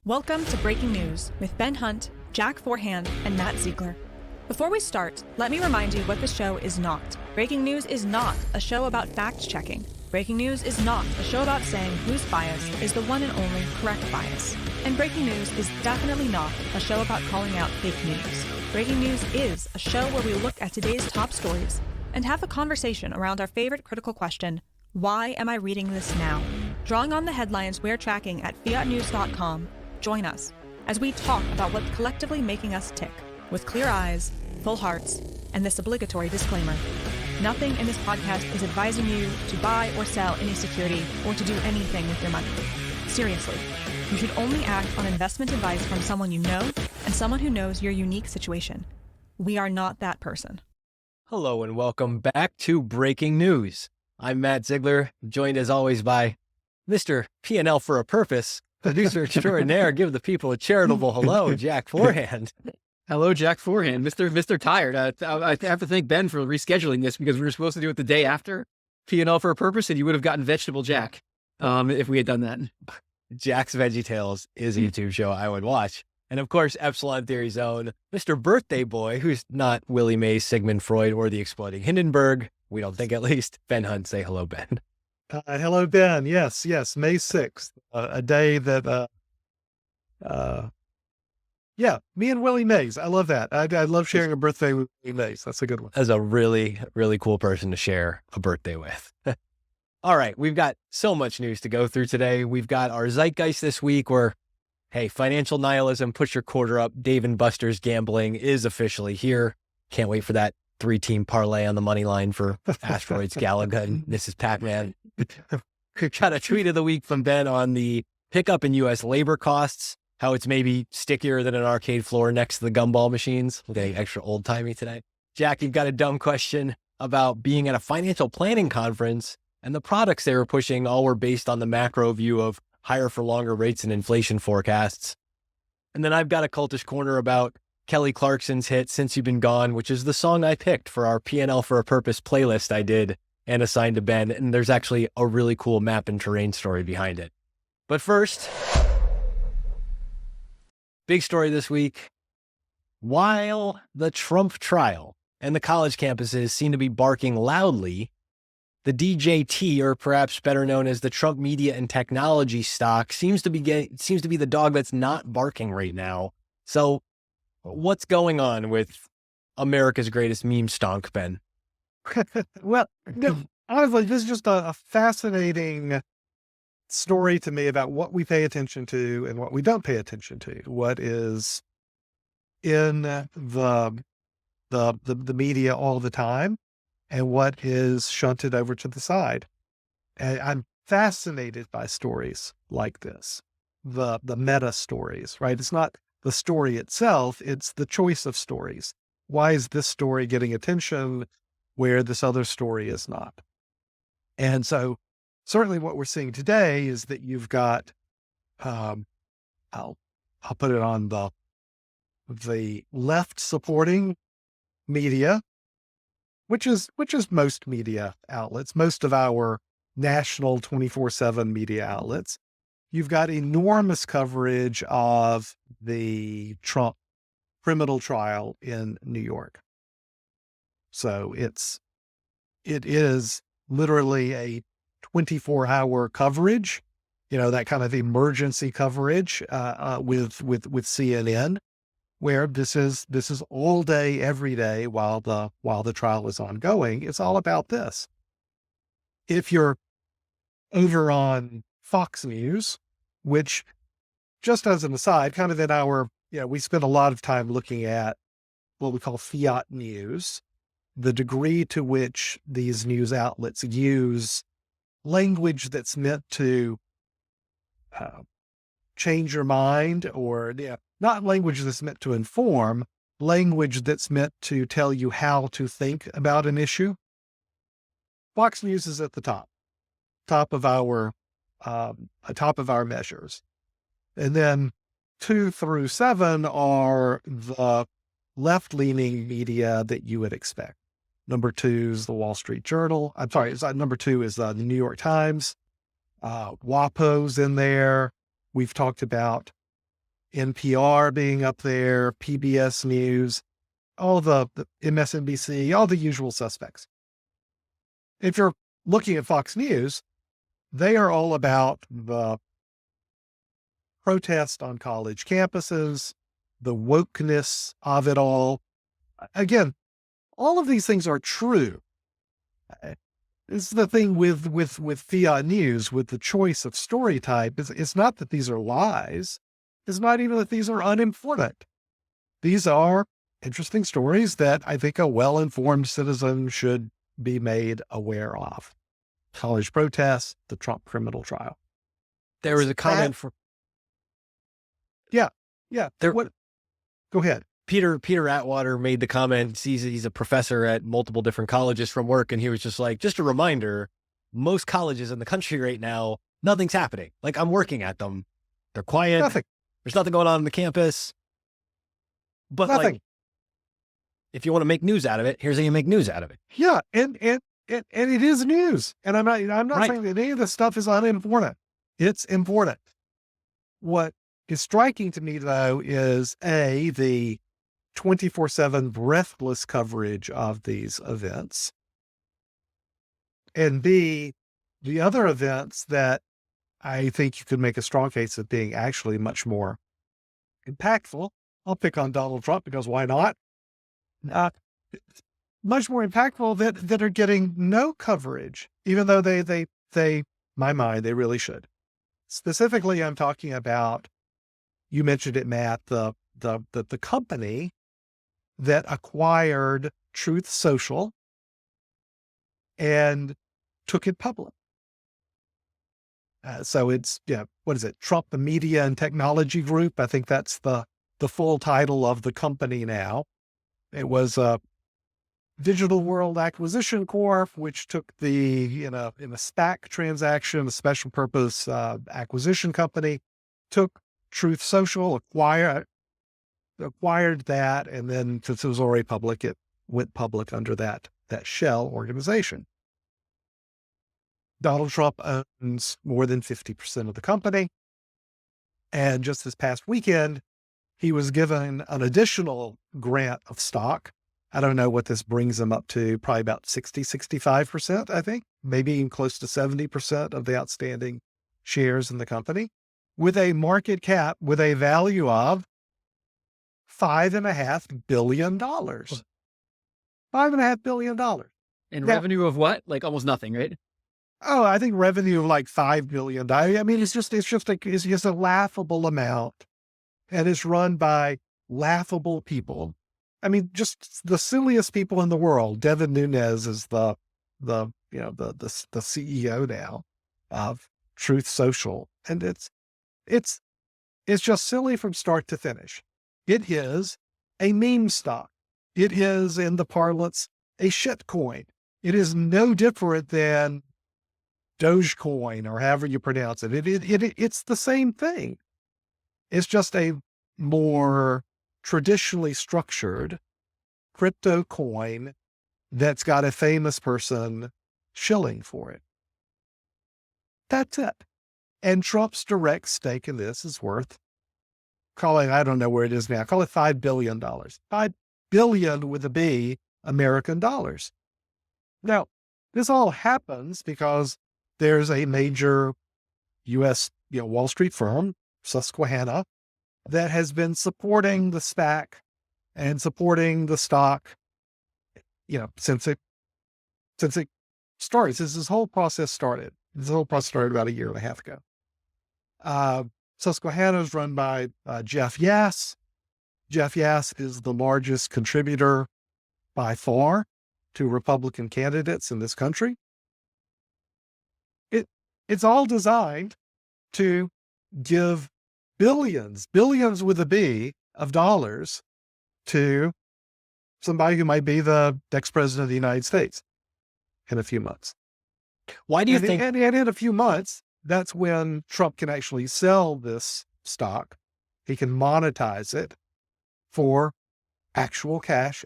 Welcome to Breaking News with Ben Hunt, Jack Forehand, and Matt Ziegler. Before we start, let me remind you what the show is not. Breaking News is not a show about fact-checking. Breaking News is not a show about saying whose bias is the one and only correct bias. And Breaking News is definitely not a show about calling out fake news. Breaking News is a show where we look at today's top stories and have a conversation around our favorite critical question, why am I reading this now? Drawing on the headlines we're tracking at fiatnews.com, join us as we talk about what's collectively making us tick, with clear eyes, full hearts, and this obligatory disclaimer. Nothing in this podcast is advising you to buy or sell any security or to do anything with your money. Seriously, you should only act on investment advice from someone you know and someone who knows your unique situation. We are not that person. Hello and welcome back to Breaking News. I'm Matt Ziegler, joined as always by Mr. P&L for a Purpose, producer extraordinaire. Give the people a charitable hello, Jack Forehand. Hello, Jack Forehand. Mr. Tired. I have to thank Ben for rescheduling this because we were supposed to do it the day after P&L for a Purpose, and you would have gotten Vegetable Jack if we had done that. Jack's Veggie Tales is a YouTube show I would watch. And of course, Epsilon Theory's own Mr. Birthday Boy, who's not Willie Mays, Sigmund Freud, or the Exploding Hindenburg. We don't think, at least. Ben Hunt, say hello, Ben. Hello, Ben. Yes, May 6th, a day that, me and Willie Mays. I love that. I love sharing a birthday with Willie Mays. That's a good one. As a really, really cool person to share a birthday with. All right, we've got so much news to go through today. We've got our Zeitgeist this week where, hey, financial nihilism, put your quarter up. Dave and Buster's gambling is officially here. Can't wait for that 3-team parlay on the money line for Asteroids, Galaga, and Mrs. Pac-Man. Got a tweet of the week from Ben on the pickup in U.S. labor costs, how it's maybe stickier than an arcade floor next to the gumball machines. I'm getting extra old-timey today. Jack, you've got a dumb question about being at a financial planning conference, and the products they were pushing all were based on the macro view of higher for longer rates and inflation forecasts. And then I've got a cultish corner about Kelly Clarkson's hit Since You've Been Gone, which is the song I picked for our P&L for a Purpose playlist I did and assigned to Ben. And there's actually a really cool map and terrain story behind it. But first, big story this week. While the Trump trial and the college campuses seem to be barking loudly, the DJT, or perhaps better known as the Trump media and technology stock, seems to be the dog that's not barking right now. So what's going on with America's greatest meme stonk, Ben? Well, honestly, this is just a fascinating story to me about what we pay attention to and what we don't pay attention to. What is in the media all the time and what is shunted over to the side. And I'm fascinated by stories like this, the meta stories, right? It's not the story itself, it's the choice of stories. Why is this story getting attention where this other story is not? And so certainly what we're seeing today is that you've got, I'll put it on the left supporting media, which is most media outlets, most of our national 24/7 media outlets. You've got enormous coverage of the Trump criminal trial in New York. So it is literally a 24-hour coverage, that kind of emergency coverage with CNN, where this is all day, every day while the trial is ongoing. It's all about this. If you're over on Fox News, which, just as an aside, kind of in our, we spend a lot of time looking at what we call fiat news, the degree to which these news outlets use language that's meant to change your mind, or not language that's meant to inform, language that's meant to tell you how to think about an issue. Fox News is at the top of our measures. And then 2 through 7 are the left-leaning media that you would expect. Number 2 is the Wall Street Journal. I'm sorry, number 2 is the New York Times. WAPO's in there. We've talked about NPR being up there, PBS News, all the MSNBC, all the usual suspects. If you're looking at Fox News, they are all about the protest on college campuses, the wokeness of it all. Again, all of these things are true. This is the thing with fiat news, with the choice of story type. It's not that these are lies. It's not even that these are unimportant. These are interesting stories that I think a well-informed citizen should be made aware of. College protests, the Trump criminal trial. There was a comment from Yeah. There- Go ahead. Peter Atwater made the comment. He's a professor at multiple different colleges from work, and he was just like, just a reminder, most colleges in the country right now, nothing's happening. Like, I'm working at them. They're quiet. Nothing. There's nothing going on the campus. But Nothing. like, if you want to make news out of it, here's how you make news out of it. Yeah, and it is news. And I'm not Right. saying that any of this stuff is unimportant. It's important. What is striking to me, though, is the 24/7 breathless coverage of these events, and B, the other events that I think you could make a strong case of being actually much more impactful. I'll pick on Donald Trump because why not? Much more impactful that are getting no coverage, even though they my mind, they really should. Specifically, I'm talking about, you mentioned it, Matt, the company that acquired Truth Social and took it public. So it's, what is it? Trump Media and Technology Group. I think that's the full title of the company now. It was a Digital World Acquisition Corp, which took in a SPAC transaction, a special purpose acquisition company, took Truth Social, acquired that, and then since it was already public, it went public under that shell organization. Donald Trump owns more than 50% of the company. And just this past weekend, he was given an additional grant of stock. I don't know what this brings him up to, probably about 65%, I think, maybe even close to 70% of the outstanding shares in the company, with a market cap, with a value of $5.5 billion. $5.5 billion. And Now- revenue of what? Like almost nothing, right? Oh, I think revenue of like $5 billion. I mean, it's just a laughable amount, and it's run by laughable people. I mean, just the silliest people in the world. Devin Nunes is the CEO now of Truth Social, and it's just silly from start to finish. It is a meme stock. It is, in the parlance, a shit coin. It is no different than Dogecoin or however you pronounce it. It's the same thing. It's just a more traditionally structured crypto coin that's got a famous person shilling for it. That's it. And Trump's direct stake in this is worth, I don't know where it is now, call it $5 billion. $5 billion with a B, American dollars. Now, this all happens because there's a major U.S. Wall Street firm, Susquehanna, that has been supporting the SPAC and supporting the stock, since it started. Since this whole process started. This whole process started about a year and a half ago. Susquehanna is run by Jeff Yass. Jeff Yass is the largest contributor by far to Republican candidates in this country. It's all designed to give billions with a B of dollars to somebody who might be the next president of the United States in a few months. Why do you think? And in a few months, that's when Trump can actually sell this stock. He can monetize it for actual cash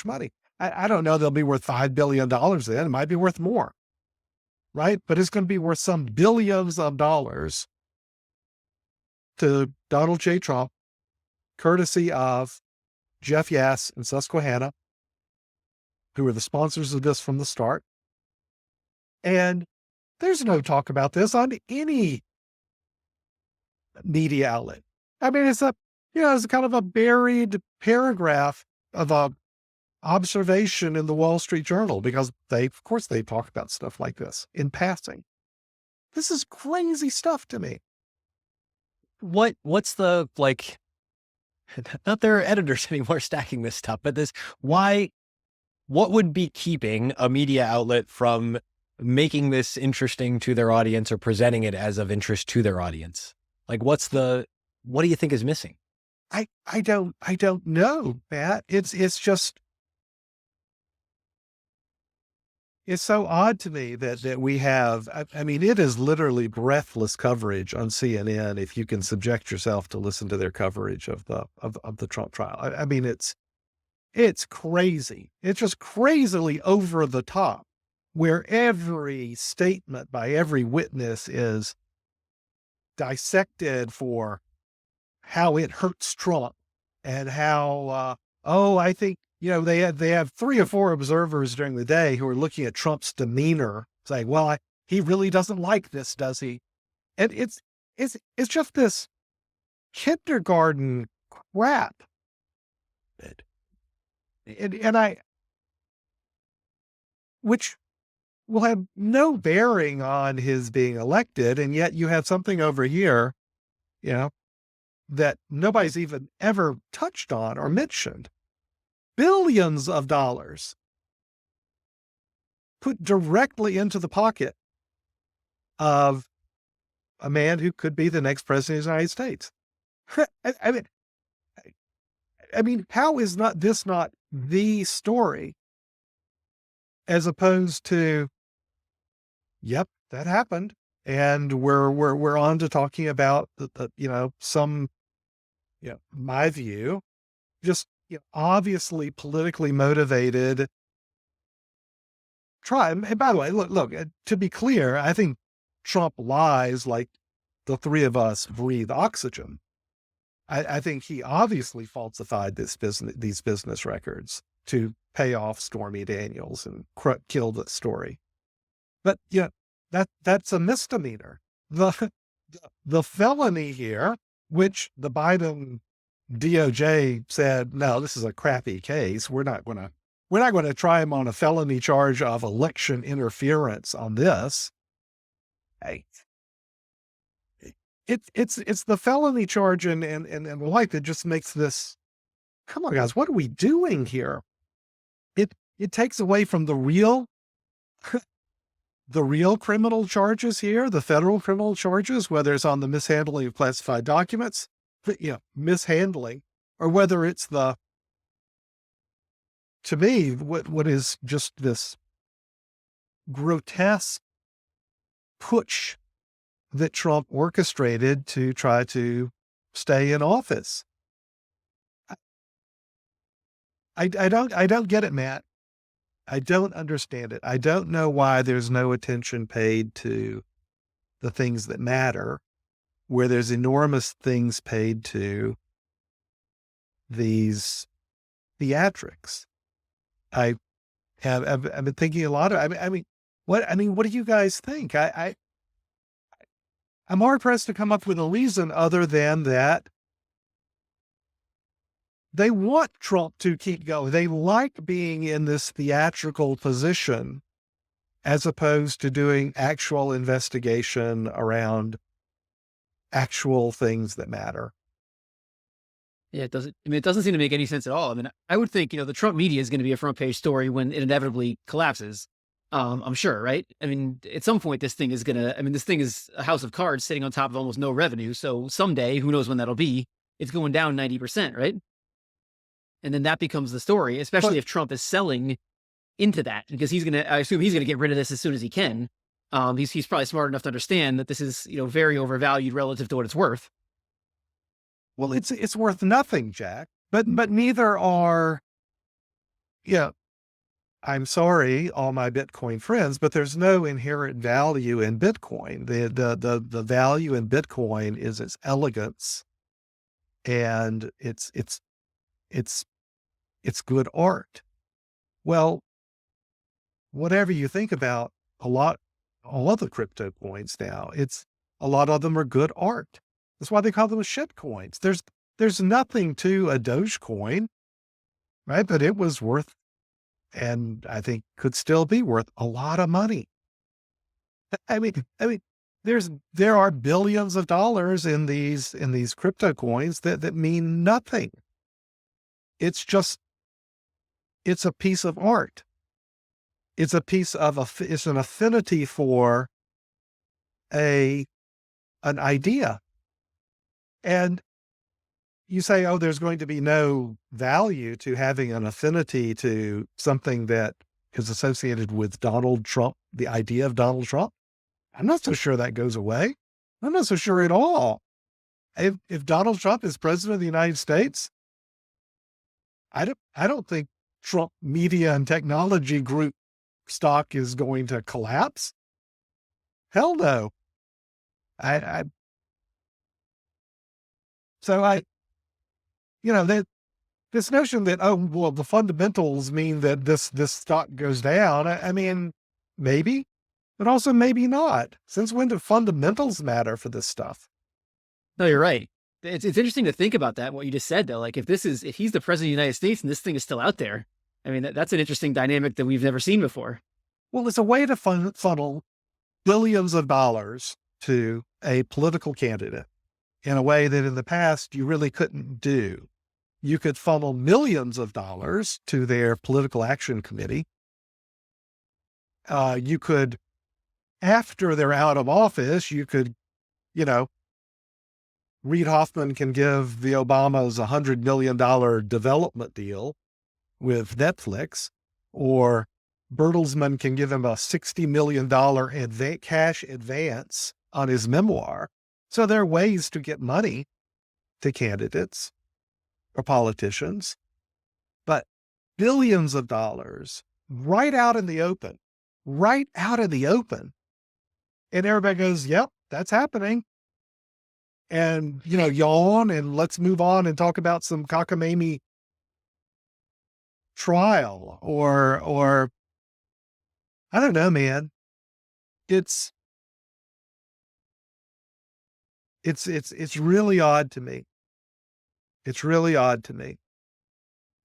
money. I don't know they'll be worth $5 billion then. It might be worth more, right? But it's going to be worth some billions of dollars to Donald J. Trump courtesy of Jeff Yass and Susquehanna, who were the sponsors of this from the start. And there's no talk about this on any media outlet. I mean, it's it's kind of a buried paragraph of a observation in the Wall Street Journal, because of course they talk about stuff like this in passing. This is crazy stuff to me. What's the, like, not their editors anymore stacking this stuff, but what would be keeping a media outlet from making this interesting to their audience or presenting it as of interest to their audience? Like, what do you think is missing? I don't know, Matt. It's just, it's so odd to me that we have, I mean, it is literally breathless coverage on CNN if you can subject yourself to listen to their coverage of the Trump trial. I mean, it's crazy. It's just crazily over the top, where every statement by every witness is dissected for how it hurts Trump, and how, I think, they have 3 or 4 observers during the day who are looking at Trump's demeanor, saying, well, he really doesn't like this, does he? And it's just this kindergarten crap. Which will have no bearing on his being elected. And yet you have something over here, that nobody's even ever touched on or mentioned. Billions of dollars put directly into the pocket of a man who could be the next president of the United States. I mean, how is this not the story, as opposed to, yep, that happened, and we're on to talking about my view, just obviously politically motivated try. And by the way, look, to be clear, I think Trump lies like the 3 of us breathe oxygen. I think he obviously falsified these business records to pay off Stormy Daniels and kill the story. But that's a misdemeanor. The felony here, which the Biden DOJ said, no, this is a crappy case. We're not going to try him on a felony charge of election interference on this. Hey, it's the felony charge and the like that just makes this. Come on, guys, what are we doing here? It takes away from the real criminal charges here, the federal criminal charges, whether it's on the mishandling of classified documents, mishandling, or whether it's to me, what is just this grotesque putsch that Trump orchestrated to try to stay in office. I don't get it, Matt. I don't understand it. I don't know why there's no attention paid to the things that matter, where there's enormous things paid to these theatrics. I've been thinking a lot of, what do you guys think? I'm hard pressed to come up with a reason other than that they want Trump to keep going. They like being in this theatrical position as opposed to doing actual investigation around actual things that matter. Yeah, it doesn't. I mean, it doesn't seem to make any sense at all. I mean, I would think, the Trump media is going to be a front page story when it inevitably collapses. I'm sure, right? I mean, at some point, this thing is a house of cards sitting on top of almost no revenue. So someday, who knows when that'll be, it's going down 90%, right? And then that becomes the story, especially if Trump is selling into that, because I assume he's going to get rid of this as soon as he can. He's probably smart enough to understand that this is, very overvalued relative to what it's worth. Well, it's worth nothing, Jack, but neither are, I'm sorry, all my Bitcoin friends, but there's no inherent value in Bitcoin. The value in Bitcoin is its elegance and it's good art. Well, whatever you think about all of the crypto coins now, a lot of them are good art. That's why they call them shit coins. There's nothing to a Dogecoin, right? But it was worth, and I think could still be worth, a lot of money. I mean, there are billions of dollars in these crypto coins that mean nothing. It's a piece of art. It's it's an affinity for an idea. And you say, oh, there's going to be no value to having an affinity to something that is associated with Donald Trump, the idea of Donald Trump. I'm not so sure that goes away. I'm not so sure at all. If Donald Trump is president of the United States, I don't think Trump Media and Technology Group stock is going to collapse. Hell no. This notion that, oh, well, the fundamentals mean that this stock goes down. I mean, maybe, but also maybe not. Since when do fundamentals matter for this stuff? No, you're right. It's interesting to think about that, what you just said, though. Like, if he's the president of the United States and this thing is still out there, I mean, that's an interesting dynamic that we've never seen before. Well, it's a way to funnel billions of dollars to a political candidate in a way that in the past you really couldn't do. You could funnel millions of dollars to their political action committee. You could, after they're out of office, you could, Reid Hoffman can give the Obamas $100 million development deal with Netflix, or Bertelsmann can give him a $60 million cash advance on his memoir. So there are ways to get money to candidates or politicians, but billions of dollars right out in the open. And everybody goes, yep, that's happening. And, yawn, and let's move on and talk about some cockamamie trial or I don't know, man. It's really odd to me. It's really odd to me.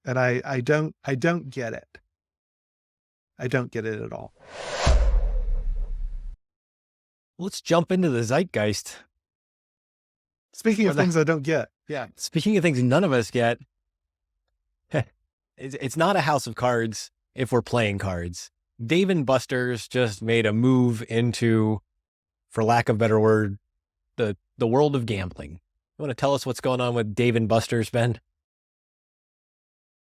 And I don't get it. I don't get it at all. Let's jump into the zeitgeist. Speaking of things I don't get. Yeah. Speaking of things none of us get, it's not a house of cards if we're playing cards. Dave & Buster's just made a move into, for lack of a better word, the world of gambling. You want to tell us what's going on with Dave & Buster's, Ben?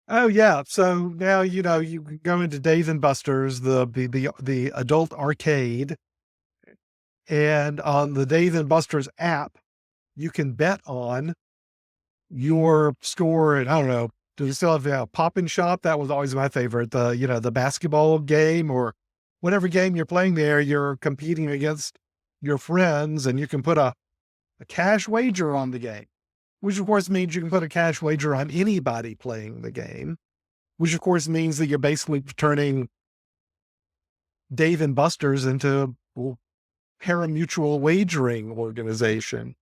Oh yeah. So now, you can go into Dave & Buster's, the adult arcade, and on the Dave & Buster's app, you can bet on your score. And I don't know, do they still have a Pop and Shop? That was always my favorite. The basketball game or whatever game you're playing there, you're competing against your friends, and you can put a cash wager on the game, which of course means you can put a cash wager on anybody playing the game, which of course means that you're basically turning Dave & Buster's into a pari-mutuel wagering organization.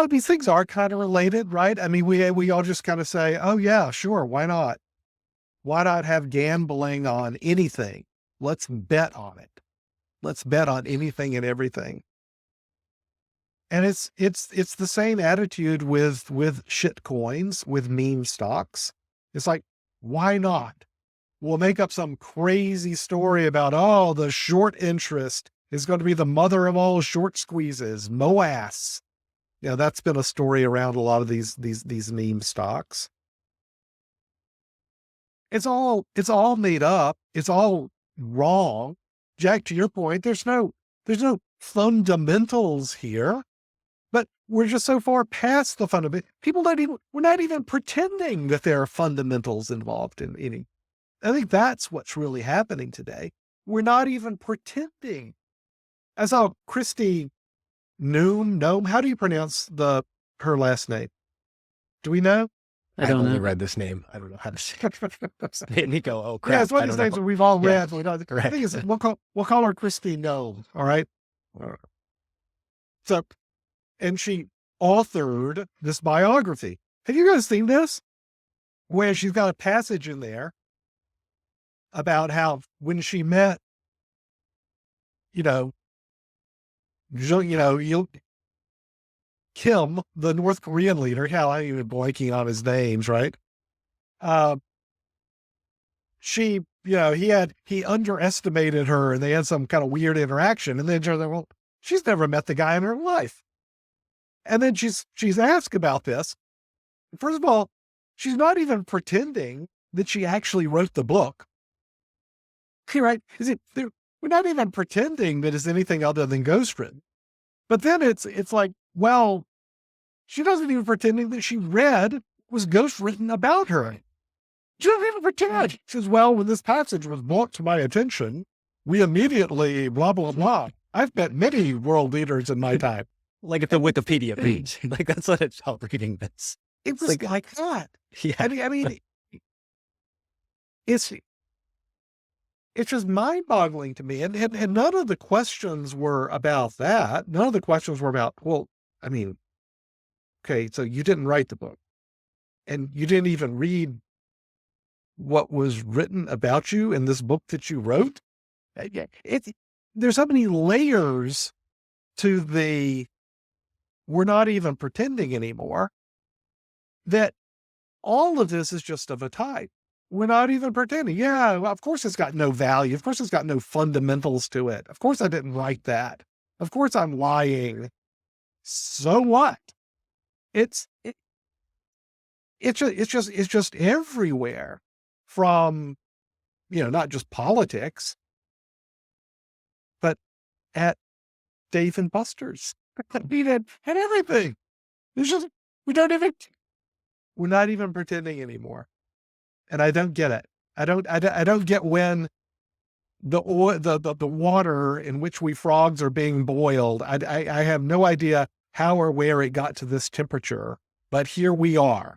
These things are kind of related, right? I mean, we all just kind of say, oh yeah, sure. Why not? Why not have gambling on anything? Let's bet on it. Let's bet on anything and everything. And it's the same attitude with shit coins, with meme stocks. It's like, why not? We'll make up some crazy story about, oh, the short interest is going to be the mother of all short squeezes, MOAS. That's been a story around a lot of these meme stocks. It's all made up. It's all wrong. Jack, to your point, there's no fundamentals here, but we're just so far past the fundamentals. We're not even pretending that there are fundamentals involved in any. I think that's what's really happening today. We're not even pretending I saw Christy Noem. How do you pronounce her last name? Do we know? I don't I've only know. read this name. I don't know how to say it. And you go, oh crap. Yeah, it's one of these names that we've all Yeah. read. We don't, the Right. thing is, we'll call her Christy Noem. All right. So, and she authored this biography. Have you guys seen this? Where she's got a passage in there about how when she met, Kim, the North Korean leader, hell, I'm even blanking on his names, right? He underestimated her and they had some kind of weird interaction. And then she's like, well, she's never met the guy in her life. And then she's asked about this. First of all, she's not even pretending that she actually wrote the book. Right? We're not even pretending that it's anything other than ghostwritten. But then it's like, well, she doesn't even pretending that she read was ghostwritten about her. She doesn't even pretend. She says, well, when this passage was brought to my attention, we immediately blah, blah, blah. I've met many world leaders in my time. Like at the Wikipedia page. Like that's what it felt reading this. It was like that. Yeah. I mean, it's just mind-boggling to me. And none of the questions were about that. None of the questions were about, well, I mean, okay, so you didn't write the book and you didn't even read what was written about you in this book that you wrote. There's so many layers to we're not even pretending anymore, that all of this is just of a type. We're not even pretending. Yeah, well, of course it's got no value. Of course it's got no fundamentals to it. Of course I didn't write that. Of course I'm lying. So what? It's just everywhere, from, not just politics, but at Dave and Buster's. And everything. It's just, we're not even pretending anymore. And I don't get it. I don't get when the water in which we frogs are being boiled. I have no idea how or where it got to this temperature, but here we are.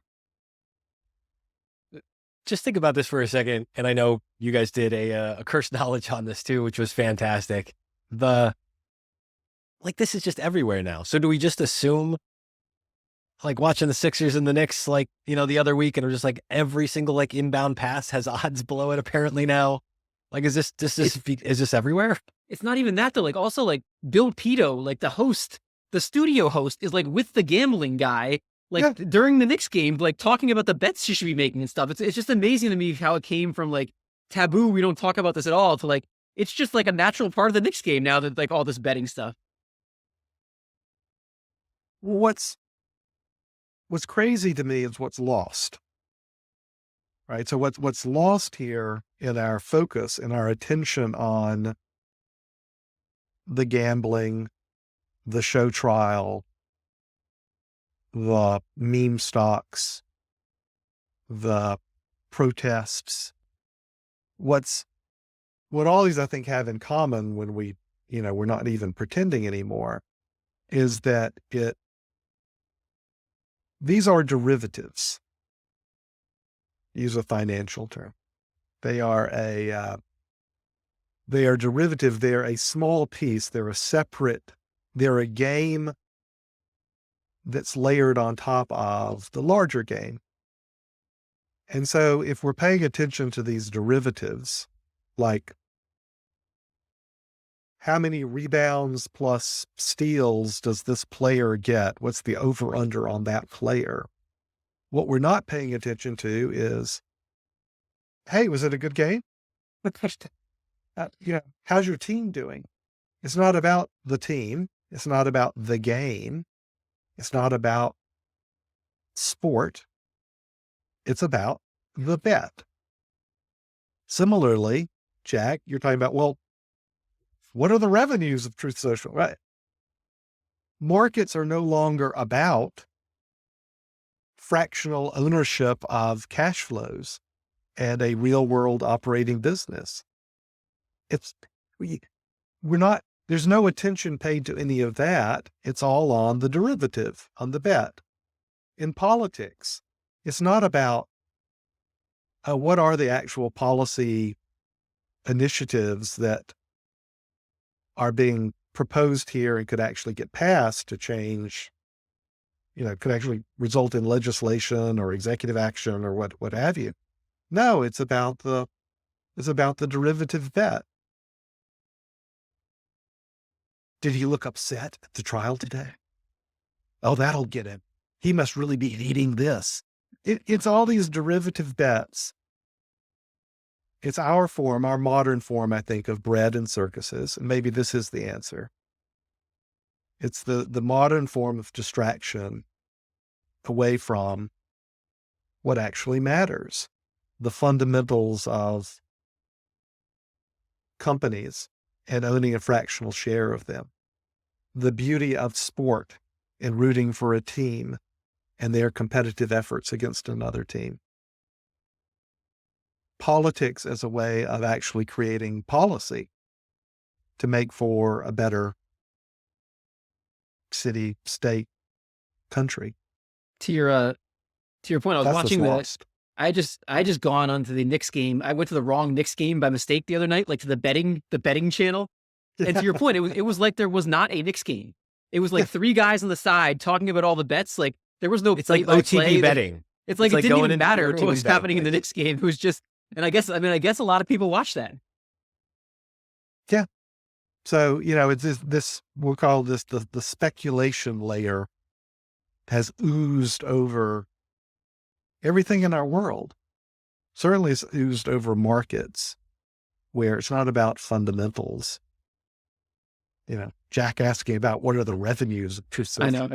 Just think about this for a second. And I know you guys did a cursed knowledge on this too, which was fantastic. This is just everywhere now. So do we just assume, like watching the Sixers and the Knicks, the other week, and we're just like every single inbound pass has odds below it apparently now? Like, is this everywhere? It's not even that though. Also Bill Pito, the host, the studio host, is with the gambling guy, during the Knicks game, talking about the bets she should be making and stuff. It's just amazing to me how it came from taboo, we don't talk about this at all, to it's just a natural part of the Knicks game now that all this betting stuff. What's crazy to me is what's lost. Right? So what's lost here in our focus and our attention on the gambling, the show trial, the meme stocks, the protests, what all these I think have in common when we're not even pretending anymore, is that these are derivatives. Use a financial term. They are derivative. They're a small piece. They're a game that's layered on top of the larger game. And so if we're paying attention to these derivatives, like how many rebounds plus steals does this player get? What's the over-under on that player? What we're not paying attention to is, hey, was it a good game? How's your team doing? It's not about the team. It's not about the game. It's not about sport. It's about the bet. Similarly, Jack, you're talking about, well, what are the revenues of Truth Social? Right? Markets are no longer about fractional ownership of cash flows and a real world operating business. We're not There's no attention paid to any of that. It's all on the derivative, on the bet. In politics, it's not about what are the actual policy initiatives that are being proposed here and could actually get passed to change, could actually result in legislation or executive action or what have you. No, it's about the derivative bet. Did he look upset at the trial today? Oh, that'll get him. He must really be hating this. It's all these derivative bets. It's our modern form, I think, of bread and circuses. And maybe this is the answer. It's the modern form of distraction away from what actually matters, the fundamentals of companies and owning a fractional share of them, the beauty of sport and rooting for a team and their competitive efforts against another team. Politics as a way of actually creating policy to make for a better city, state, country. To your point, I was That's watching what's lost. I just gone onto the Knicks game. I went to the wrong Knicks game by mistake the other night, like to the betting channel. And to your point, it was like there was not a Knicks game. It was like three guys on the side talking about all the bets. Like there was no. It's like OTB betting. It's like it didn't even matter what was happening in the betting. Knicks game. It was just, and I guess a lot of people watch that. Yeah. So, it's this we'll call this the speculation layer has oozed over everything in our world. Certainly it's oozed over markets where it's not about fundamentals. Jack asking about what are the revenues. I know.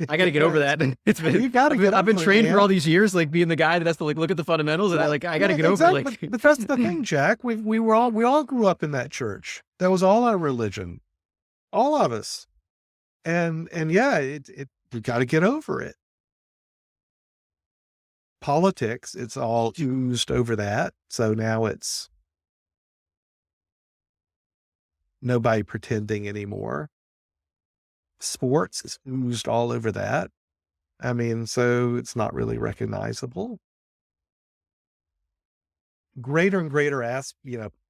I got to get over that. It's been, you gotta get I've been over it, trained man. for all these years, like being the guy that has to look at the fundamentals, and I got to get over it. Like, But that's the thing, Jack. We all grew up in that church. That was all our religion, all of us. And yeah, we got to get over it. Politics, it's all oozed over that. So now it's nobody pretending anymore. Sports is oozed all over that. I mean, so it's not really recognizable. Greater and greater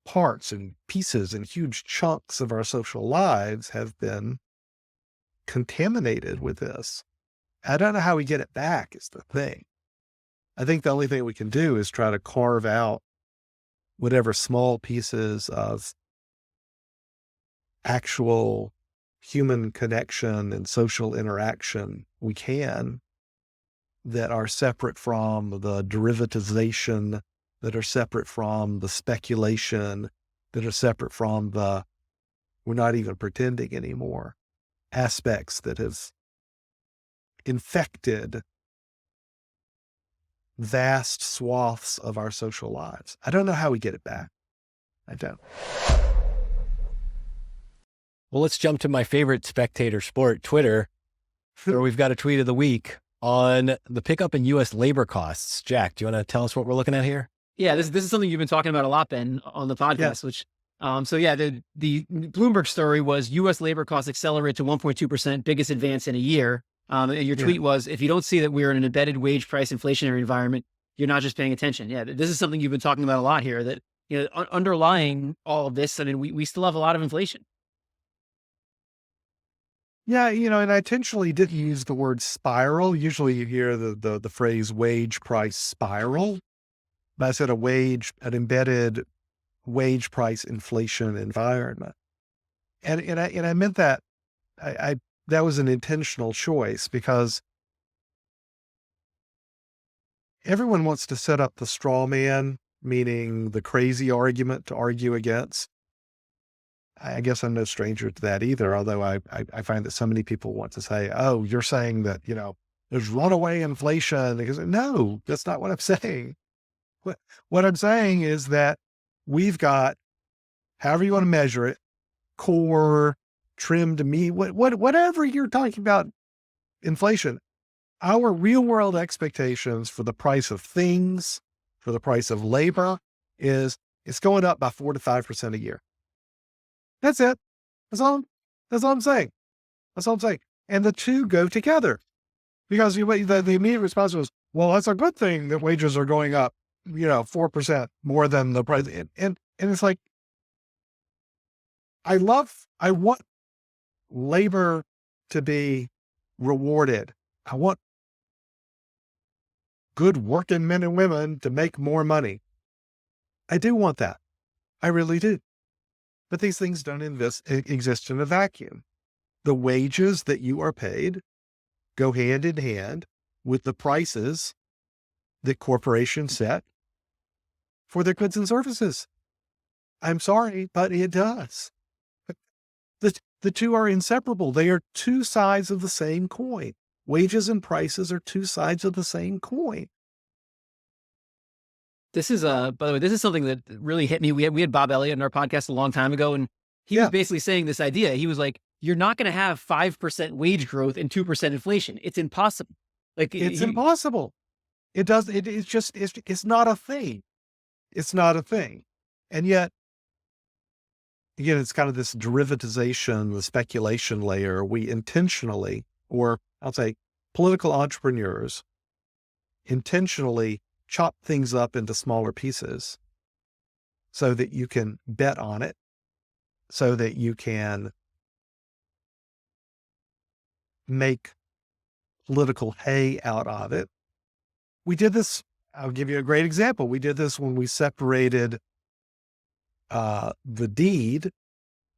parts and pieces and huge chunks of our social lives have been contaminated with this. I don't know how we get it back is the thing. I think the only thing we can do is try to carve out whatever small pieces of actual human connection and social interaction we can that are separate from the derivatization, that are separate from the speculation, that are separate from we're not even pretending anymore, aspects that have infected vast swaths of our social lives. I don't know how we get it back. I don't. Well, let's jump to my favorite spectator sport, Twitter, where we've got a tweet of the week on the pickup in U.S. labor costs. Jack, do you want to tell us what we're looking at here? yeah, this is something you've been talking about a lot, Ben, on the podcast. Yes. Which, the Bloomberg story was U.S. labor costs accelerate to 1.2%, biggest advance in a year. And your tweet was, if you don't see that we're in an embedded wage price inflationary environment, you're not just paying attention. Yeah, this is something you've been talking about a lot here. That underlying all of this, I mean, we still have a lot of inflation. Yeah, and I intentionally didn't use the word spiral. Usually you hear the phrase wage price spiral, but I said an embedded wage price inflation environment. And I meant that that was an intentional choice because everyone wants to set up the straw man, meaning the crazy argument to argue against. I guess I'm no stranger to that either, although I find that so many people want to say, oh, you're saying that, there's runaway inflation. Because no, that's not what I'm saying. What I'm saying is that we've got, however you want to measure it, core, trimmed meat, whatever you're talking about, inflation, our real world expectations for the price of things, for the price of labor is it's going up by 4 to 5% a year. That's it. That's all. That's all I'm saying. That's all I'm saying. And the two go together, because the immediate response was, well, that's a good thing that wages are going up, 4% more than the price. And it's like, I want labor to be rewarded. I want good working men and women to make more money. I do want that. I really do. But these things don't exist in a vacuum. The wages that you are paid go hand in hand with the prices that corporations set for their goods and services. I'm sorry, but it does. The two are inseparable. They are two sides of the same coin. Wages and prices are two sides of the same coin. This is by the way, this is something that really hit me. We had Bob Elliott on our podcast a long time ago, and he was basically saying this idea. He was like, you're not going to have 5% wage growth and 2% inflation. It's impossible. Like it's impossible. It does. It's not a thing. It's not a thing. And yet, again, it's kind of this derivatization, the speculation layer. We intentionally, or I'll say political entrepreneurs intentionally chop things up into smaller pieces so that you can bet on it, so that you can make political hay out of it. We did this. I'll give you a great example. We did this when we separated the deed,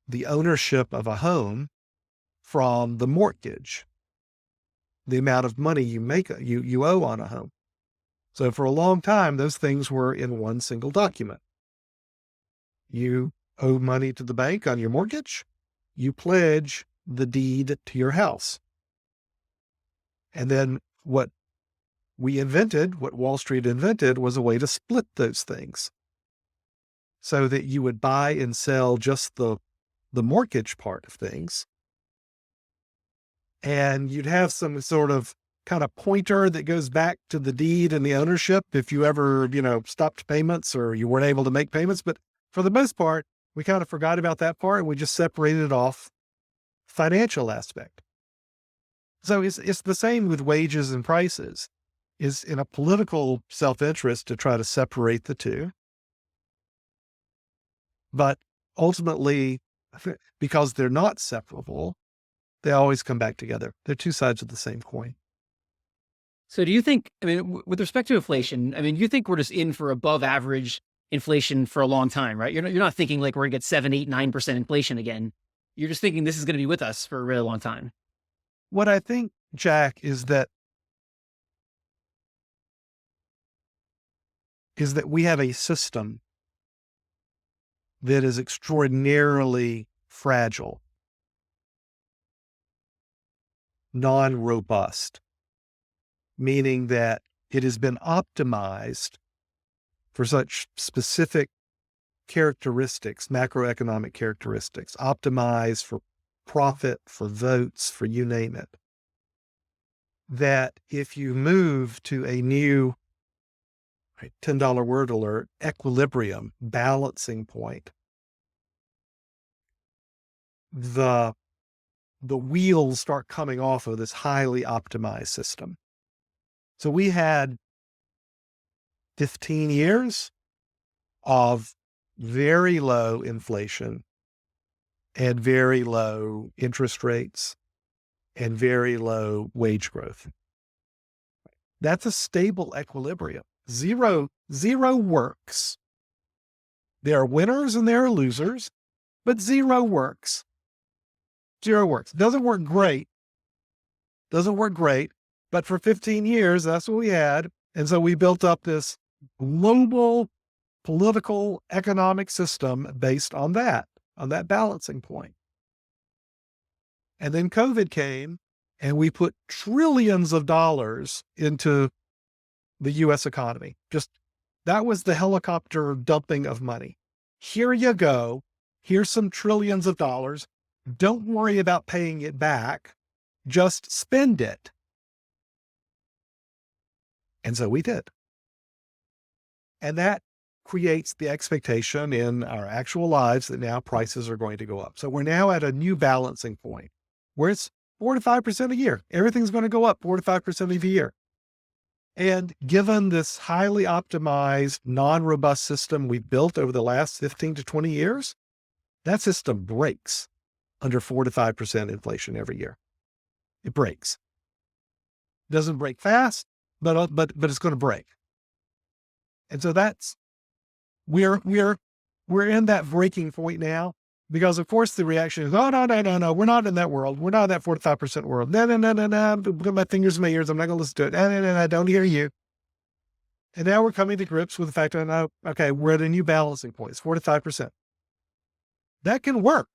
the ownership of a home, from the mortgage, the amount of money you owe on a home. So for a long time, those things were in one single document. You owe money to the bank on your mortgage. You pledge the deed to your house. And then what Wall Street invented, was a way to split those things so that you would buy and sell just the mortgage part of things. And you'd have some sort of kind of pointer that goes back to the deed and the ownership if you ever, stopped payments or you weren't able to make payments. But for the most part, we kind of forgot about that part and we just separated off financial aspect. So it's the same with wages and prices. Is in a political self-interest to try to separate the two. But ultimately, because they're not separable, they always come back together. They're two sides of the same coin. So do you think, with respect to inflation, you think we're just in for above average inflation for a long time, right? You're not thinking like we're gonna get 7, 8, 9% inflation again. You're just thinking this is going to be with us for a really long time. What I think, Jack, is that we have a system that is extraordinarily fragile, non-robust, meaning that it has been optimized for such specific characteristics, macroeconomic characteristics, optimized for profit, for votes, for you name it, that if you move to a new $10 word alert, equilibrium, balancing point, the wheels start coming off of this highly optimized system. So we had 15 years of very low inflation and very low interest rates and very low wage growth. That's a stable equilibrium. Zero works. There are winners and there are losers, but zero works. Zero works. Doesn't work great, but for 15 years, that's what we had. And so we built up this global political economic system based on that balancing point. And then COVID came and we put trillions of dollars into the U.S. economy. That was the helicopter dumping of money. Here you go. Here's some trillions of dollars. Don't worry about paying it back. Just spend it. And so we did. And that creates the expectation in our actual lives that now prices are going to go up. So we're now at a new balancing point where it's 4 to 5% a year. Everything's going to go up 4 to 5% a year. And given this highly optimized, non-robust system we've built over the last 15 to 20 years, that system breaks under 4 to 5% inflation every year. It breaks. Doesn't break fast, but it's going to break. And so we're in that breaking point now, because of course the reaction is, oh, no, we're not in that world. We're not in that 4 to 5% world. No, put my fingers in my ears. I'm not going to listen to it. No, I don't hear you. And now we're coming to grips with the fact that, no, okay, we're at a new balancing point. It's 4 to 5%. That can work.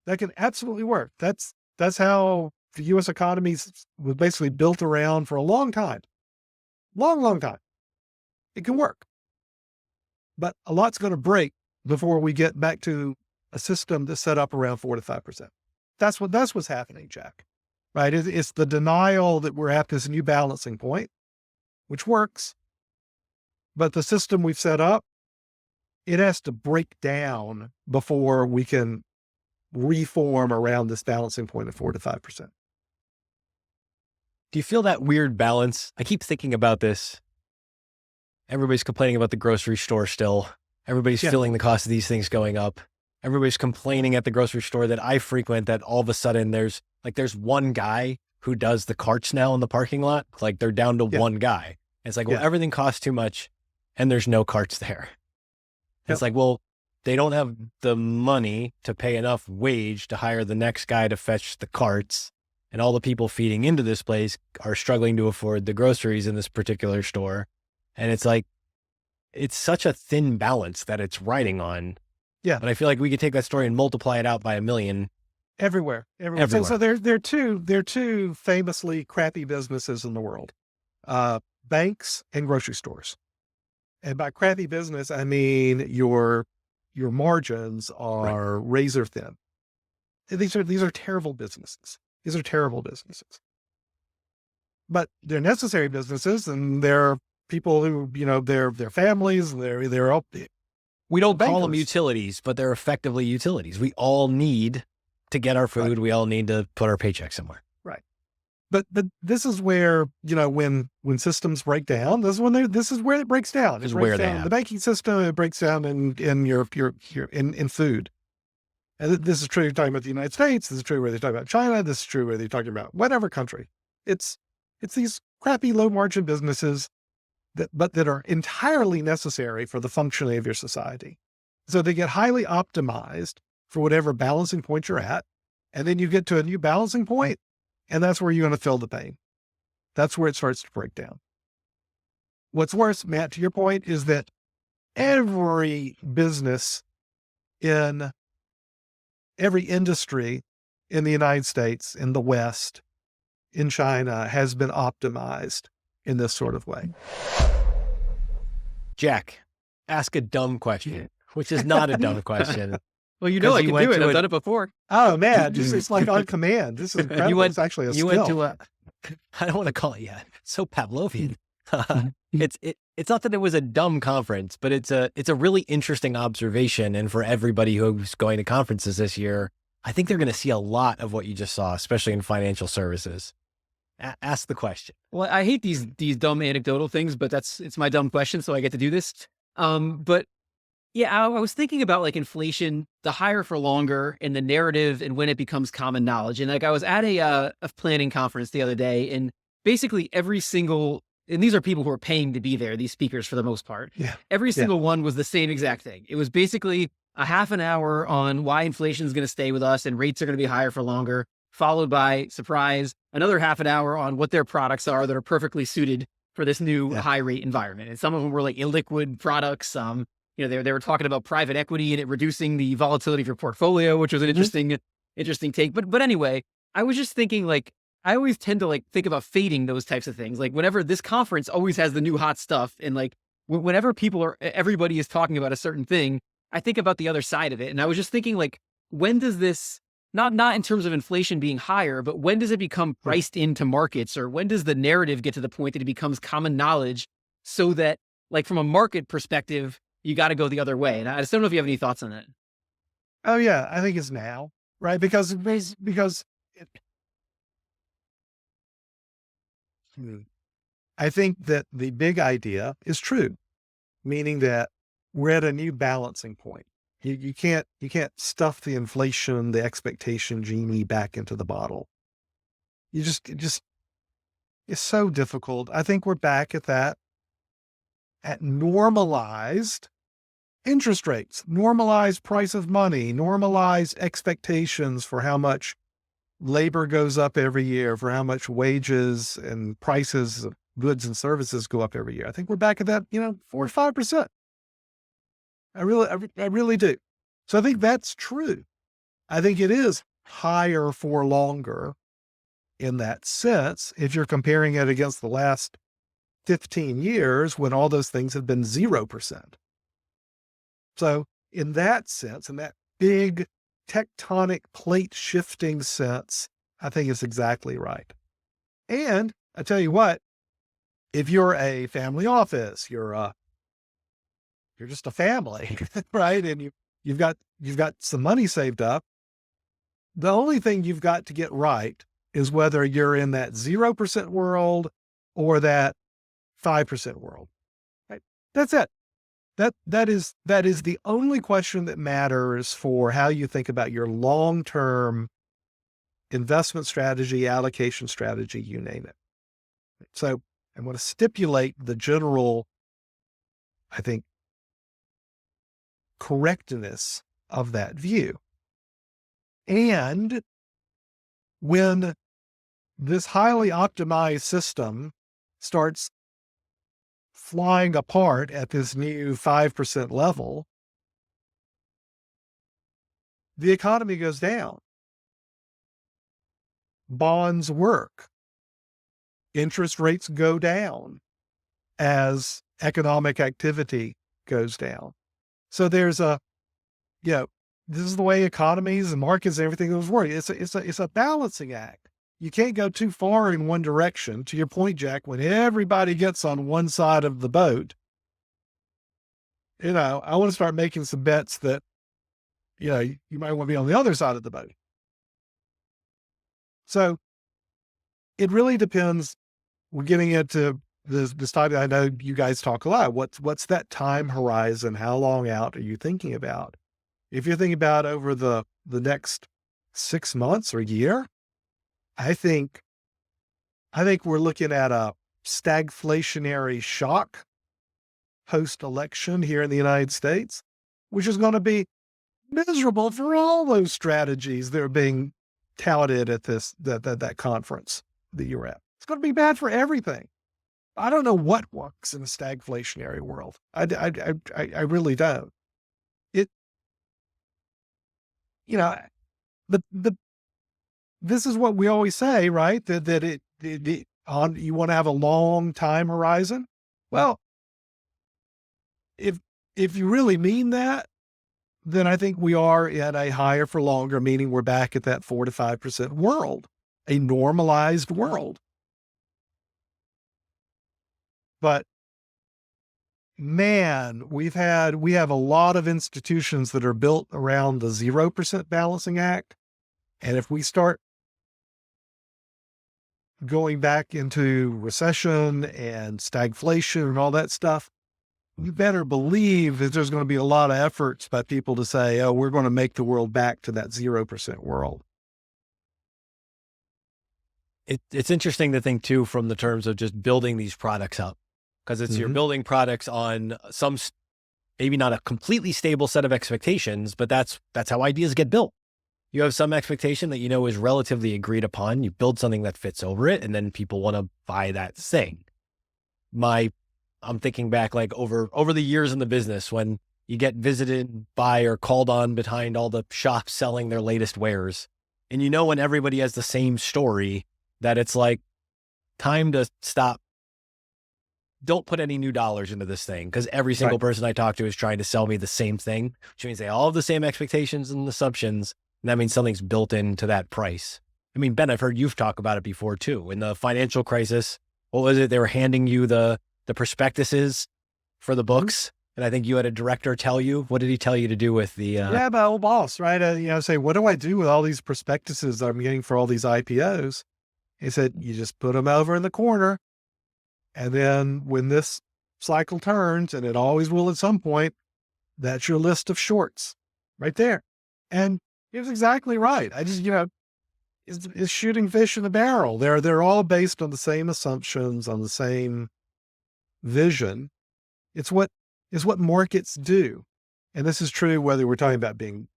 That can absolutely work. That's how the U.S. economy was basically built around for a long time. Long time. It can work. But a lot's going to break before we get back to a system that's set up around 4 to 5%. That's what's happening, Jack. Right? It's the denial that we're at this new balancing point, which works. But the system we've set up, it has to break down before we can reform around this balancing point of 4 to 5%. Do you feel that weird balance? I keep thinking about this. Everybody's complaining about the grocery store still. Everybody's feeling the cost of these things going up. Everybody's complaining at the grocery store that I frequent that all of a sudden there's one guy who does the carts now in the parking lot. Like they're down to one guy. And it's like, well, everything costs too much and there's no carts there. It's like, well, they don't have the money to pay enough wage to hire the next guy to fetch the carts. And all the people feeding into this place are struggling to afford the groceries in this particular store. And it's like, it's such a thin balance that it's riding on. Yeah. But I feel like we could take that story and multiply it out by 1 million. Everywhere. So there are two famously crappy businesses in the world, banks and grocery stores. And by crappy business, I mean your margins are razor thin. These are terrible businesses. These are terrible businesses. But they're necessary businesses, and they're people who, their families, they're all. We don't call them utilities, but they're effectively utilities. We all need to get our food. Right. We all need to put our paycheck somewhere. Right. But this is where, when systems break down, this is where it breaks down. It breaks down in the banking system. It breaks down in your food. And this is true. You're talking about the United States. This is true where they're talking about China. This is true where they're talking about whatever country. It's these crappy low margin businesses that are entirely necessary for the functioning of your society. So they get highly optimized for whatever balancing point you're at. And then you get to a new balancing point, and that's where you're going to feel the pain. That's where it starts to break down. What's worse, Matt, to your point, is that every business in every industry in the United States, in the West, in China, has been optimized in this sort of way. Jack, ask a dumb question, which is not a dumb question. Well, I can do it. I've done it before. Oh man, it's like on command. This is incredible. It's actually a skill. Went to I don't want to call it yet. It's so Pavlovian. It's not that it was a dumb conference, but it's a really interesting observation. And for everybody who's going to conferences this year, I think they're going to see a lot of what you just saw, especially in financial services. Ask the question. Well, I hate these dumb anecdotal things, but it's my dumb question, so I get to do this. But yeah, I was thinking about like inflation, the higher for longer, and the narrative, and when it becomes common knowledge. And like I was at a planning conference the other day, and basically every single, and these are people who are paying to be there, these speakers for the most part. Yeah. Every single one was the same exact thing. It was basically a half an hour on why inflation is going to stay with us and rates are going to be higher for longer, followed by, surprise, another half an hour on what their products are that are perfectly suited for this new high rate environment. And some of them were like illiquid products. They were talking about private equity and it reducing the volatility of your portfolio, which was an interesting take. But anyway, I was just thinking, like, I always tend to like think about fading those types of things. Like whenever this conference always has the new hot stuff, and like whenever everybody is talking about a certain thing, I think about the other side of it. And I was just thinking, like, when does this, not in terms of inflation being higher, but when does it become priced into markets, or when does the narrative get to the point that it becomes common knowledge so that, like, from a market perspective, you got to go the other way. And I just don't know if you have any thoughts on that. Oh yeah, I think it's now, right? Because I think that the big idea is true, meaning that we're at a new balancing point. You can't stuff the inflation, the expectation genie back into the bottle. It's so difficult. I think we're back at normalized interest rates, normalized price of money, normalized expectations for how much labor goes up every year, for how much wages and prices of goods and services go up every year. I think we're back at that, 4 or 5%. I really do. So I think that's true. I think it is higher for longer in that sense, if you're comparing it against the last 15 years when all those things have been 0%. So in that sense, in that big tectonic plate shifting sense, I think it's exactly right. And I tell you what, if you're a family office, you're just a family, right? And you've got some money saved up. The only thing you've got to get right is whether you're in that 0% world or that 5% world. Right? That's it. That is the only question that matters for how you think about your long-term investment strategy, allocation strategy, you name it. So I want to stipulate the general, I think, correctness of that view. And when this highly optimized system starts flying apart at this new 5% level, the economy goes down. Bonds work. Interest rates go down as economic activity goes down. So there's this is the way economies and markets and everything goes work. It's a balancing act. You can't go too far in one direction. To your point, Jack, when everybody gets on one side of the boat, I want to start making some bets that, you might want to be on the other side of the boat. So it really depends. We're getting into this topic. I know you guys talk a lot. What's that time horizon? How long out are you thinking about? If you're thinking about over the next 6 months or year, I think we're looking at a stagflationary shock post-election here in the United States, which is going to be miserable for all those strategies that are being touted at that conference that you were at. It's going to be bad for everything. I don't know what works in a stagflationary world. I really don't. This is what we always say, right? That you want to have a long time horizon. Well, if you really mean that, then I think we are at a higher for longer, meaning we're back at that 4 to 5% world, a normalized world. But man, we have a lot of institutions that are built around the 0% balancing act. And if we start going back into recession and stagflation and all that stuff, you better believe that there's going to be a lot of efforts by people to say, oh, we're going to make the world back to that 0% world. It's interesting to think too, from the terms of just building these products up, because it's you're building products on some, maybe not a completely stable set of expectations, but that's how ideas get built. You have some expectation that is relatively agreed upon. You build something that fits over it, and then people want to buy that thing. I'm thinking back like over the years in the business, when you get visited by or called on behind all the shops selling their latest wares, and when everybody has the same story, that it's like time to stop. Don't put any new dollars into this thing, because every single person I talk to is trying to sell me the same thing, which means they all have the same expectations and assumptions. And that means something's built into that price. I mean, Ben, I've heard you've talked about it before too. In the financial crisis, what was it? They were handing you the prospectuses for the books, And I think you had a director tell you, what did he tell you to do with the, Yeah, my old boss, right? Say, what do I do with all these prospectuses that I'm getting for all these IPOs? He said, you just put them over in the corner. And then when this cycle turns, and it always will at some point, that's your list of shorts right there. And he was exactly right. I just, is shooting fish in a barrel. They're all based on the same assumptions, on the same vision. It's what markets do. And this is true whether we're talking about being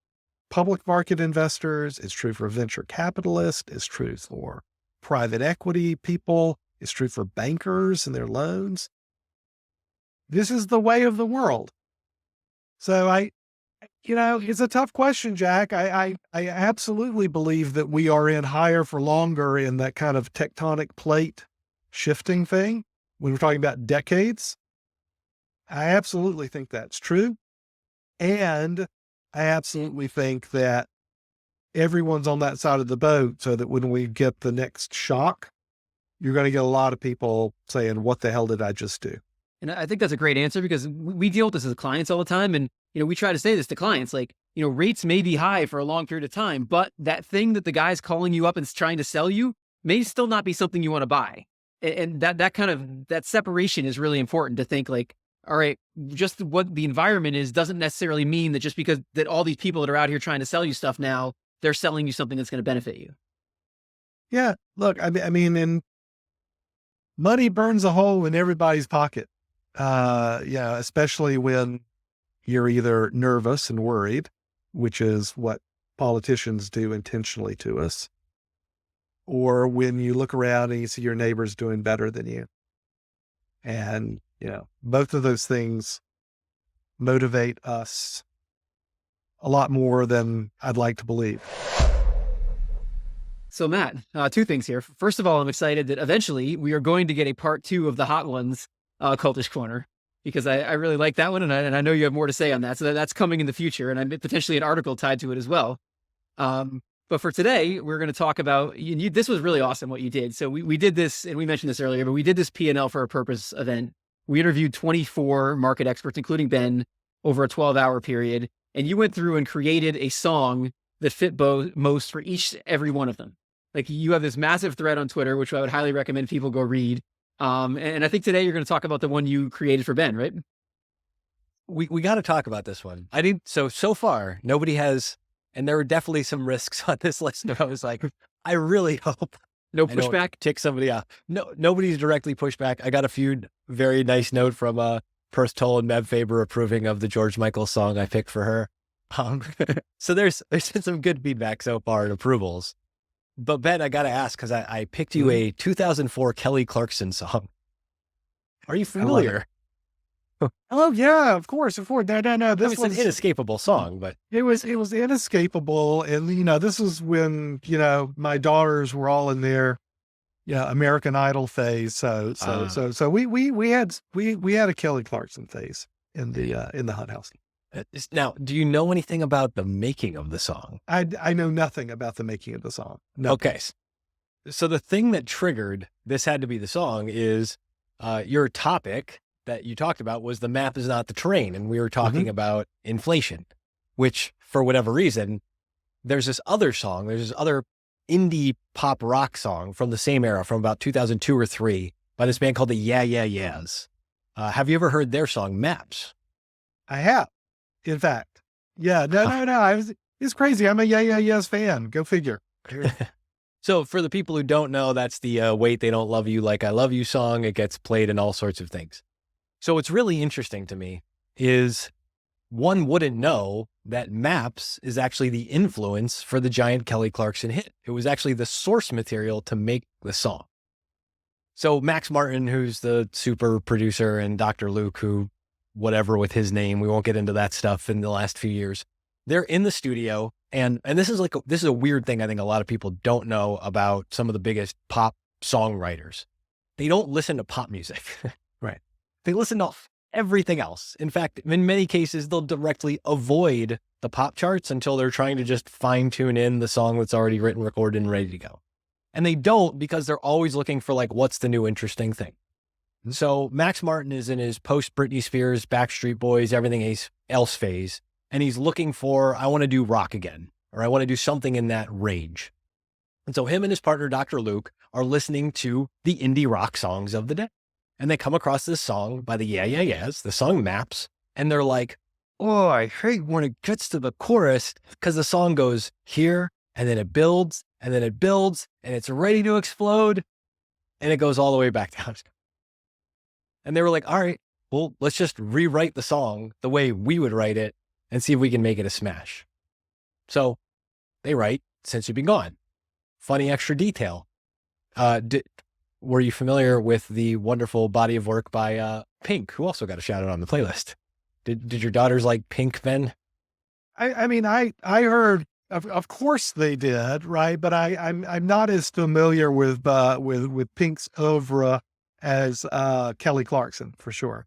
public market investors, it's true for venture capitalists, it's true for private equity people, it's true for bankers and their loans. This is the way of the world. So it's a tough question, Jack. I absolutely believe that we are in higher for longer in that kind of tectonic plate shifting thing when we're talking about decades. I absolutely think that's true. And I absolutely think that everyone's on that side of the boat so that when we get the next shock, you're going to get a lot of people saying, what the hell did I just do? And I think that's a great answer because we deal with this as clients all the time. And, we try to say this to clients, like, rates may be high for a long period of time, but that thing that the guy's calling you up and trying to sell you may still not be something you want to buy. And that kind of, that separation is really important to think like, all right, just what the environment is doesn't necessarily mean that just because that all these people that are out here trying to sell you stuff now, they're selling you something that's going to benefit you. Yeah. Look, I mean, and money burns a hole in everybody's pocket. Especially when you're either nervous and worried, which is what politicians do intentionally to us, or when you look around and you see your neighbors doing better than you. And, both of those things motivate us a lot more than I'd like to believe. So Matt, two things here. First of all, I'm excited that eventually we are going to get a part 2 of the Hot Ones Cultish Corner, because I really like that one. And I know you have more to say on that. So that's coming in the future, and I'm potentially an article tied to it as well. But for today, we're going to talk about, this was really awesome what you did. So we did this, and we mentioned this earlier, but we did this P&L for a Purpose event. We interviewed 24 market experts, including Ben, over a 12-hour period. And you went through and created a song that fit most for every one of them. Like, you have this massive thread on Twitter, which I would highly recommend people go read. And I think today you're going to talk about the one you created for Ben, right? We got to talk about this one. I didn't. So far, nobody has, and there were definitely some risks on this list. I was like, I really hope no pushback. Tick somebody off. No, nobody's directly pushed back. I got a few very nice note from Perth Toll and Meb Faber approving of the George Michael song I picked for her. So there's been some good feedback so far and approvals. But Ben, I got to ask, because I picked you a 2004 Kelly Clarkson song. Are you familiar? Oh yeah, of course. No. This was an inescapable song, but it was inescapable. And, this is when, my daughters were all in their, American Idol phase. So we had a Kelly Clarkson phase in the Hunt House. Now, do you know anything about the making of the song? I know nothing about the making of the song. No. Okay. So the thing that triggered this had to be the song is your topic that you talked about was the map is not the terrain. And we were talking about inflation, which for whatever reason, there's this other indie pop rock song from the same era, from about 2002 or 3 by this band called the Yeah Yeah Yeahs. Have you ever heard their song Maps? I have. In fact, yeah, no. It's crazy. I'm a Yeah Yeah Yeahs fan. Go figure. So for the people who don't know, that's the Wait, They Don't Love You Like I Love You song. It gets played in all sorts of things. So what's really interesting to me is one wouldn't know that Maps is actually the influence for the giant Kelly Clarkson hit. It was actually the source material to make the song. So Max Martin, who's the super producer, and Dr. Luke, who whatever with his name, we won't get into that stuff in the last few years. They're in the studio, and this is a weird thing I think a lot of people don't know about some of the biggest pop songwriters. They don't listen to pop music. Right. They listen to everything else. In fact, in many cases, they'll directly avoid the pop charts until they're trying to just fine tune in the song that's already written, recorded, and ready to go. And they don't, because they're always looking for what's the new interesting thing. So Max Martin is in his post Britney Spears, Backstreet Boys, everything else phase. And he's looking for, I want to do rock again, or I want to do something in that range. And so him and his partner, Dr. Luke, are listening to the indie rock songs of the day. And they come across this song by the Yeah Yeah Yeahs, the song Maps. And they're like, oh, I hate when it gets to the chorus because the song goes here and then it builds and then it builds and it's ready to explode. And it goes all the way back down. And they were like, all right, well, let's just rewrite the song the way we would write it and see if we can make it a smash. So they write Since You've Been Gone. Funny extra detail. Were you familiar with the wonderful body of work by Pink, who also got a shout out on the playlist? Did your daughters like Pink, Ben? I mean, I heard, of course they did, right? But I'm not as familiar with Pink's oeuvre as Kelly Clarkson, for sure.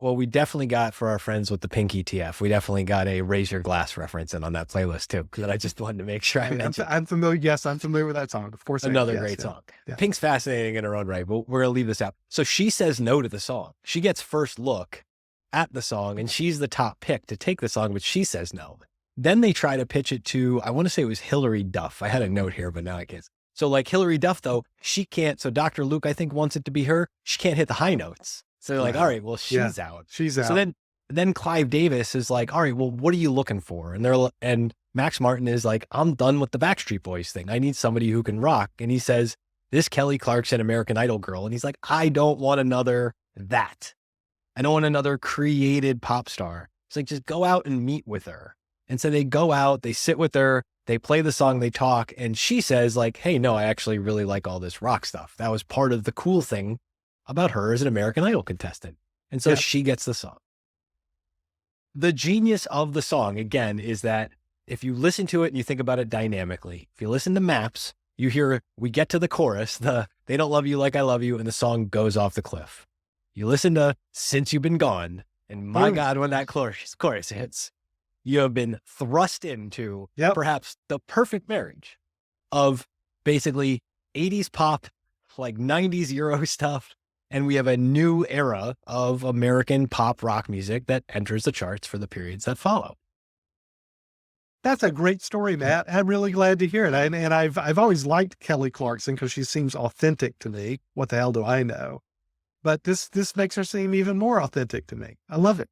Well, we definitely got, for our friends with the Pink ETF, we definitely got a Raise Your Glass reference in on that playlist too, because I just wanted to make sure I mentioned. I'm familiar. Yes, I'm familiar with that song. Of course. Another great song. Yeah. Pink's fascinating in her own right, but we're going to leave this out. So she says no to the song. She gets first look at the song and she's the top pick to take the song, but she says no. Then they try to pitch it to, I want to say it was Hillary Duff. I had a note here, but now I can't. So like Hillary Duff though, she can't. So Dr. Luke, I think, wants it to be her. She can't hit the high notes. So they're like, all right, well, she's out. She's out. So then Clive Davis is like, all right, well, what are you looking for? And Max Martin is like, I'm done with the Backstreet Boys thing. I need somebody who can rock. And he says, this Kelly Clarkson American Idol girl. And he's like, I don't want another that. I don't want another created pop star. It's like, just go out and meet with her. And so they go out, they sit with her, they play the song, they talk. And she says like, hey, no, I actually really like all this rock stuff. That was part of the cool thing about her as an American Idol contestant. And so she gets the song. The genius of the song, again, is that if you listen to it and you think about it dynamically, if you listen to Maps, you hear, we get to the chorus, they don't love you like I love you, and the song goes off the cliff. You listen to Since You've Been Gone, and my God, when that chorus hits, you have been thrust into perhaps the perfect marriage of basically 80s pop, like 90s Euro stuff. And we have a new era of American pop rock music that enters the charts for the periods that follow. That's a great story, Matt. I'm really glad to hear it. And I've always liked Kelly Clarkson because she seems authentic to me. What the hell do I know? But this makes her seem even more authentic to me. I love it.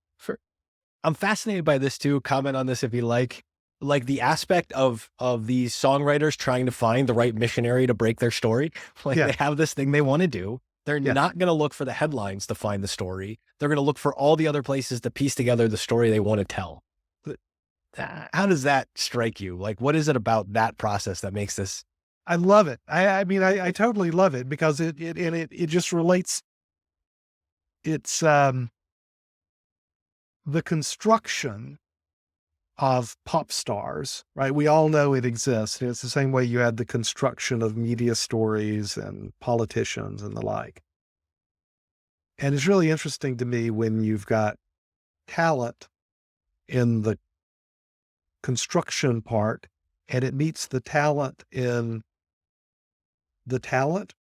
I'm fascinated by this too. Comment on this if you like the aspect of these songwriters trying to find the right missionary to break their story. They have this thing they want to do. They're not going to look for the headlines to find the story. They're going to look for all the other places to piece together the story they want to tell. How does that strike you? Like, what is it about that process that makes this? I love it. I mean, I totally love it because it just relates. It's the construction of pop stars, right? We all know it exists. It's the same way you had the construction of media stories and politicians and the like. And it's really interesting to me when you've got talent in the construction part and it meets the talent in the talent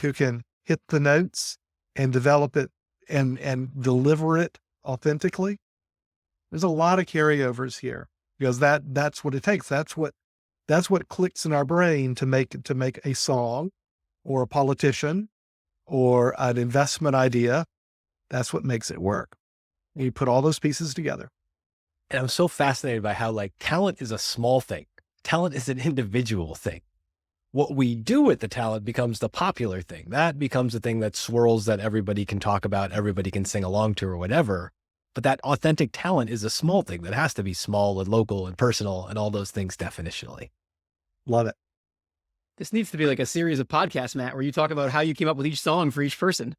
who can hit the notes and develop it and deliver it authentically. There's a lot of carryovers here because that's what it takes. That's what clicks in our brain to make a song or a politician or an investment idea. That's what makes it work. And you put all those pieces together. And I'm so fascinated by how talent is a small thing. Talent is an individual thing. What we do with the talent becomes the popular thing. That becomes the thing that swirls that everybody can talk about, everybody can sing along to or whatever. But that authentic talent is a small thing that has to be small and local and personal and all those things definitionally. Love it. This needs to be like a series of podcasts, Matt, where you talk about how you came up with each song for each person.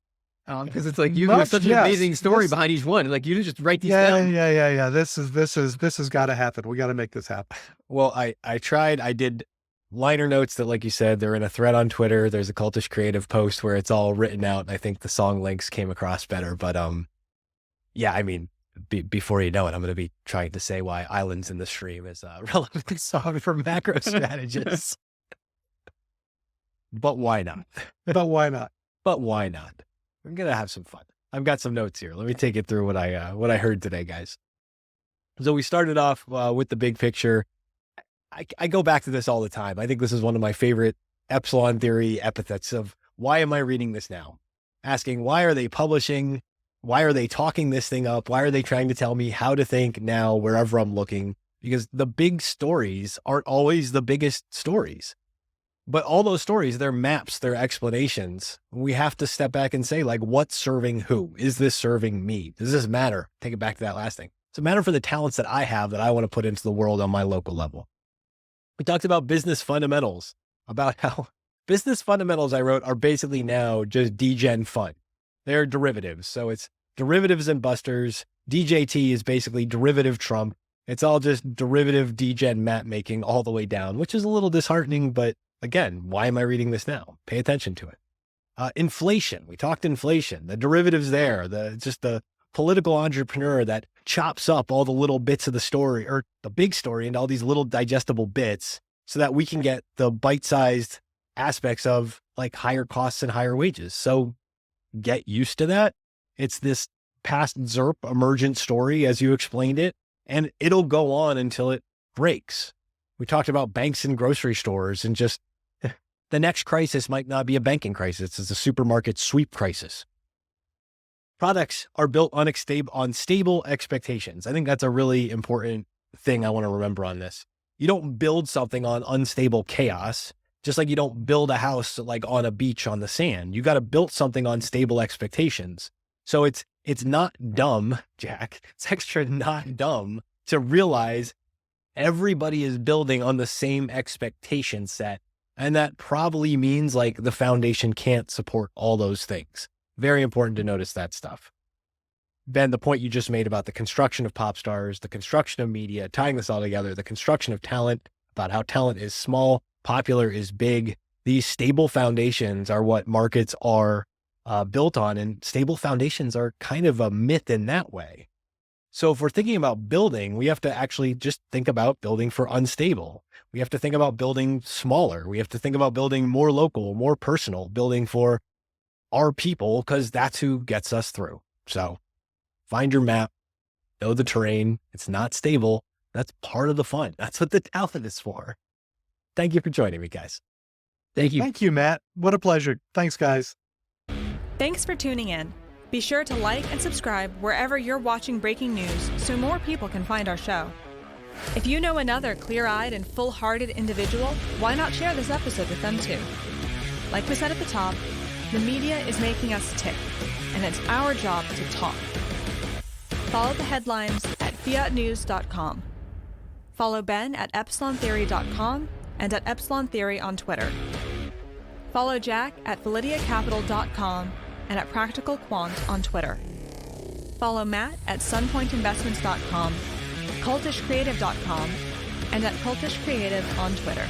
Because it's like you have such an amazing story behind each one. Like you didn't just write these down. Yeah. This has got to happen. We got to make this happen. Well, I tried. I did liner notes that, like you said, they're in a thread on Twitter. There's a Cultish creative post where it's all written out. And I think the song links came across better. But yeah, I mean, before you know it, I'm going to be trying to say why Islands in the Stream is a relevant song for macro strategists. But why not? But why not? But why not? I'm going to have some fun. I've got some notes here. Let me take it through what I heard today, guys. So we started off with the big picture. I go back to this all the time. I think this is one of my favorite epsilon theory epithets of why am I reading this now? Asking, why are they publishing? Why are they talking this thing up? Why are they trying to tell me how to think now wherever I'm looking? Because the big stories aren't always the biggest stories. But all those stories, they're maps, they're explanations. We have to step back and say, like, what's serving who? Is this serving me? Does this matter? Take it back to that last thing. Does it matter for the talents that I have that I want to put into the world on my local level? We talked about business fundamentals, about how business fundamentals I wrote are basically now just degen fun. They're derivatives. So it's derivatives and busters. DJT is basically derivative Trump. It's all just derivative degen map making all the way down, which is a little disheartening, but again, why am I reading this now? Pay attention to it. Inflation. We talked inflation, the derivatives there, the political entrepreneur that chops up all the little bits of the story or the big story into all these little digestible bits so that we can get the bite-sized aspects of like higher costs and higher wages. So get used to that. It's this past ZERP emergent story as you explained it, and it'll go on until it breaks. We talked about banks and grocery stores and just the next crisis might not be a banking crisis. It's a supermarket sweep crisis. Products are built on stable expectations. I think that's a really important thing I want to remember on this. You don't build something on unstable chaos, just like you don't build a house like on a beach on the sand. You got to build something on stable expectations. So it's not dumb, Jack. It's extra not dumb to realize everybody is building on the same expectation set. And that probably means like the foundation can't support all those things. Very important to notice that stuff. Ben, the point you just made about the construction of pop stars, the construction of media, tying this all together, the construction of talent, about how talent is small, popular is big. These stable foundations are what markets are built on, and stable foundations are kind of a myth in that way. So if we're thinking about building, we have to actually just think about building for unstable. We have to think about building smaller. We have to think about building more local, more personal, building for our people, because that's who gets us through. So find your map, know the terrain. It's not stable. That's part of the fun. That's what the talent is for. Thank you for joining me, guys. Thank you. Thank you, Matt. What a pleasure. Thanks, guys. Thanks for tuning in. Be sure to like and subscribe wherever you're watching breaking news so more people can find our show. If you know another clear-eyed and full-hearted individual, why not share this episode with them too? Like we said at the top, the media is making us tick, and it's our job to talk. Follow the headlines at fiatnews.com. Follow Ben at epsilontheory.com and at Epsilon Theory on Twitter. Follow Jack at validiacapital.com and at Practical Quant on Twitter. Follow Matt at sunpointinvestments.com, cultishcreative.com, and at Cultish Creative on Twitter.